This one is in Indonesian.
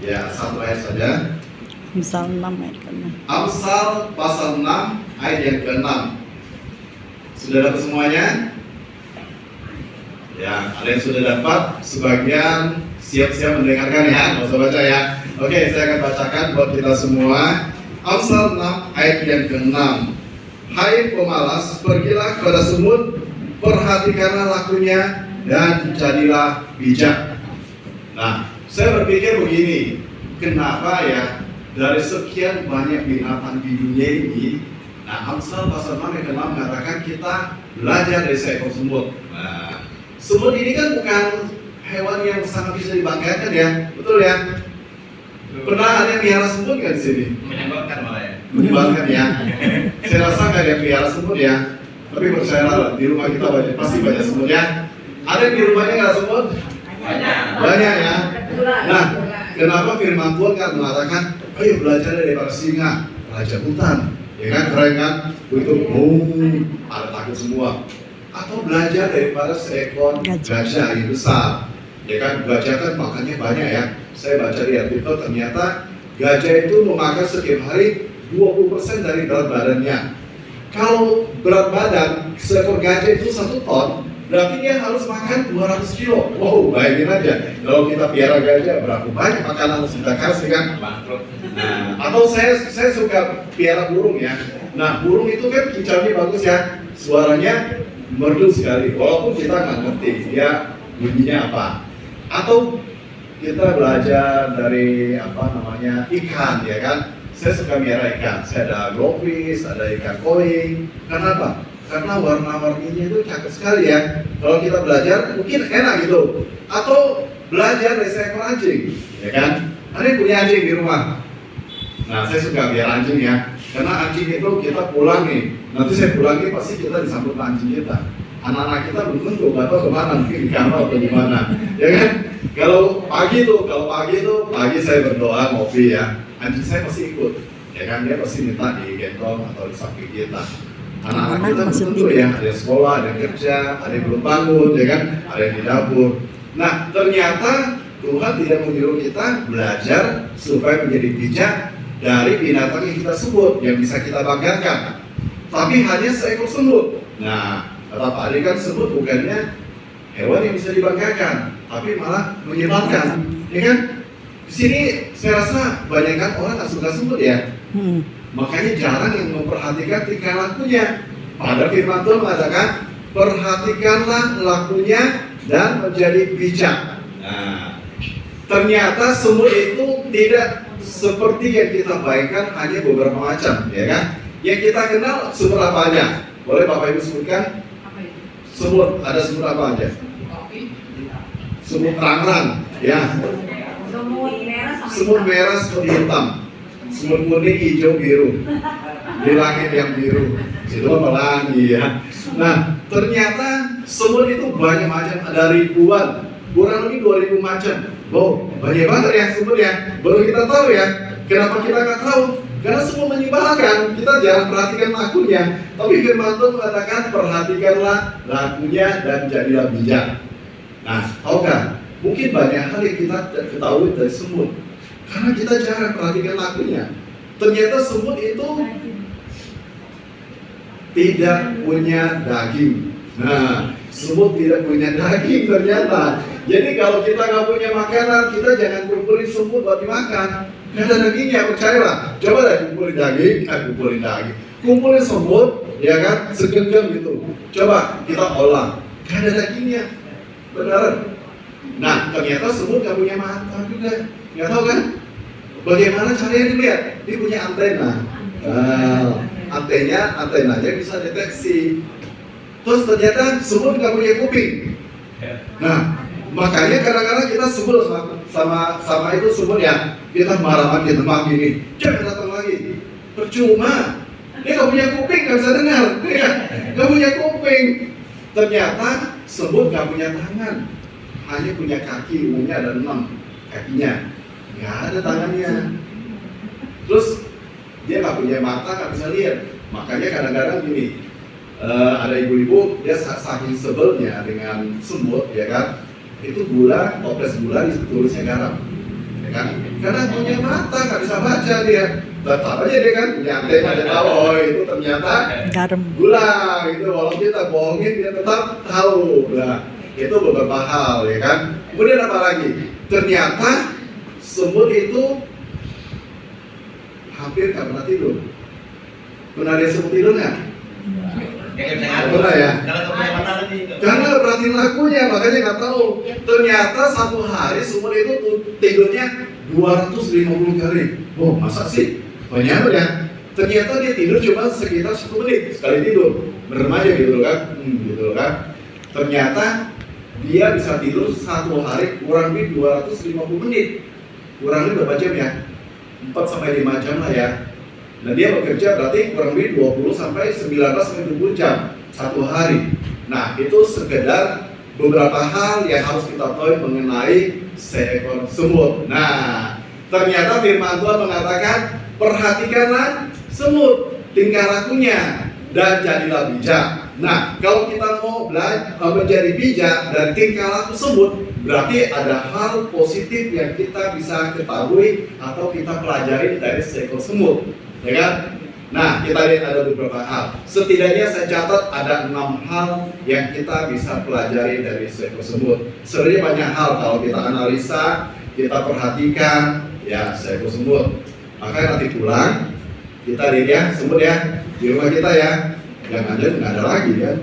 Ya, satu ayat saja. Amsal 6 ayat ke-6. Amsal pasal 6 ayat yang ke-6. Sudah dapat semuanya? Ya, ada yang sudah dapat, sebagian siap-siap mendengarkan ya, nggak usah baca ya. Oke, saya akan bacakan buat kita semua. Amsal 6 ayat yang ke-6. Hai pemalas, pergilah kepada semut, perhatikanlah lakunya, dan jadilah bijak. Nah, saya berpikir begini, kenapa ya dari sekian banyak binatang di dunia ini, nah Amsal pasal 6 ayat ke-6 mengatakan kita belajar dari seekor semut. Nah, semut ini kan bukan hewan yang sangat bisa dibanggakan ya, betul ya? Pernah ada yang pelihara semut nggak di sini? Menyenangkan malah ya. Menyenangkan ya. Saya rasa nggak ada yang pelihara semut ya. Tapi percayalah di rumah kita pasti banyak semut ya. Ada yang di rumahnya nggak semut? Banyak ya. Nah, kenapa firman Tuhan kan mengatakan, ayo belajar dari para singa, raja hutan, ya kan, keren kan? Itu ada takut semua. Atau belajar daripada seekor gajah yang besar, ya kan? Gajah kan makannya banyak ya. Saya baca di artikel ternyata gajah itu memakan setiap hari 20% dari berat badannya. Kalau berat badan seekor gajah itu 1 ton, berarti dia harus makan 200 kilo. Wow, bayangin aja. Kalau kita piara gajah, berapa banyak makanan harus kita kasih kan? Nah, atau saya suka piara burung ya. Nah, burung itu kan kicaunya bagus ya. Suaranya merdu sekali. Walaupun kita nggak ngerti dia bunyinya apa. Atau kita belajar dari ikan ya kan. Saya suka miara ikan. Saya ada glowfish, ada ikan koi. Kenapa? Karena warna-warninya itu cakep sekali ya. Kalau kita belajar mungkin enak gitu. Atau belajar dari seekor anjing, ya kan? Ada yang punya anjing di rumah. Nah, saya suka biar anjing ya. Karena anjing itu kita pulang nih. Nanti saya pulang nih pasti kita disambut anjing kita. Anak-anak kita belum tentu nggak tahu kemana, mungkin di kamar atau gimana, ya kan? Kalau pagi saya berdoa ngopi ya. Anjing saya pasti ikut, ya kan? Dia pasti minta digendong atau di samping kita. Anak-anak kita tentu ya, ada yang sekolah, ada yang kerja, ada yang belum bangun, ya kan? Ada yang di dapur. Nah, ternyata Tuhan tidak menyuruh kita belajar supaya menjadi bijak dari binatang yang kita sebut, yang bisa kita banggakan. Tapi hanya seekor semut. Nah, kata Pak Adi kan semut bukannya hewan yang bisa dibanggakan, tapi malah menyebalkan, ya kan? Di sini saya rasa banyak kan orang nggak suka semut ya. Makanya jarang yang memperhatikan tingkah lakunya. Pada firman Tuhan mengatakan, perhatikanlah lakunya dan menjadi bijak. Nah, ternyata semut itu tidak seperti yang kita bayangkan hanya beberapa macam, ya kan? Yang kita kenal semut apa aja? Boleh Bapak Ibu sebutkan? Semut, ada semut apa aja? Semut rangrang, ya. Semut merah seperti hitam. Semut kuning, hijau, biru. Di langit yang biru. Itu pelangi ya. Nah, ternyata semut itu banyak macam, ada ribuan. Kurang lebih 2000 macam. Wow, banyak banget ya semut ya. Baru kita tahu ya. Kenapa kita nggak tahu? Karena semua menyebalkan, kita jarang perhatikan lakunya. Tapi firman Tuhan mengatakan perhatikanlah lakunya dan jadilah bijak. Nah, tahukah? Mungkin banyak hal yang kita ketahui dari semut. Karena kita jarang perhatikan lakunya. Ternyata semut itu tidak punya daging. Nah, semut tidak punya daging ternyata. Jadi kalau kita nggak punya makanan, kita jangan kumpulin semut buat dimakan. Nggak ada dagingnya, percayalah. Coba deh kumpulin daging, kumpulin semut, ya kan, segenggam gitu. Coba kita olah, nggak ada dagingnya, beneran. Nah, ternyata semut nggak punya mata juga, nggak tahu kan? Bagaimana caranya dilihat? Dia punya antena. Antenanya bisa deteksi. Terus ternyata semut nggak punya kuping. Nah, makanya kadang-kadang kita sebel sama itu semut ya. Kita marah lagi, tembak gini, jangan datang lagi. Percuma, dia nggak punya kuping, nggak bisa dengar, ya, nggak punya kuping. Ternyata semut nggak punya tangan, hanya punya kaki, umumnya ada 6 kakinya, nggak ada tangannya. Terus dia nggak punya mata, nggak bisa lihat. Makanya kadang-kadang gini, ada ibu-ibu dia saking sebelnya dengan semut, ya kan? Itu gula, toples gula ditulisnya garam. Ya kan? Karena punya mata nggak bisa baca dia. Tetap aja dia kan punya antena, dia tahu oh itu ternyata Garam. gula gitu. Walaupun kita bohongin dia tetap tahu. Nah, itu beberapa hal ya kan. Kemudian apa lagi? Ternyata semut itu hampir nggak pernah tidur. Pernah ada semut tidur nggak? Pernah ya? Karena perhatiin lakunya, makanya nggak tahu. Ternyata satu hari semut itu tidurnya 250 kali. Oh, masa sih? Banyak ya? Ternyata dia tidur cuma sekitar 1 menit sekali tidur. Merem aja gitu kan? Gitu kan? Ternyata dia bisa tidur satu hari kurang lebih 250 menit. Kurang lebih berapa jam ya? 4 sampai 5 jam lah ya. Dan dia bekerja berarti kurang lebih 20 sampai 19 sampai 20 jam satu hari. Nah, itu sekedar beberapa hal yang harus kita tahu mengenai seekor semut. Nah, ternyata firman Tuhan mengatakan, perhatikanlah semut, tingkah lakunya, dan jadilah bijak. Nah, kalau kita mau belajar menjadi bijak dan tingkah laku semut, berarti ada hal positif yang kita bisa ketahui atau kita pelajari dari seekor semut, ya kan? Nah, kita lihat ada beberapa hal. Setidaknya saya catat ada 6 hal yang kita bisa pelajari dari seekor semut. Sebenarnya banyak hal kalau kita analisa, kita perhatikan, ya seekor semut. Makanya nanti pulang kita lihat ya semut ya di rumah kita ya. Yang ada nggak ada lagi kan?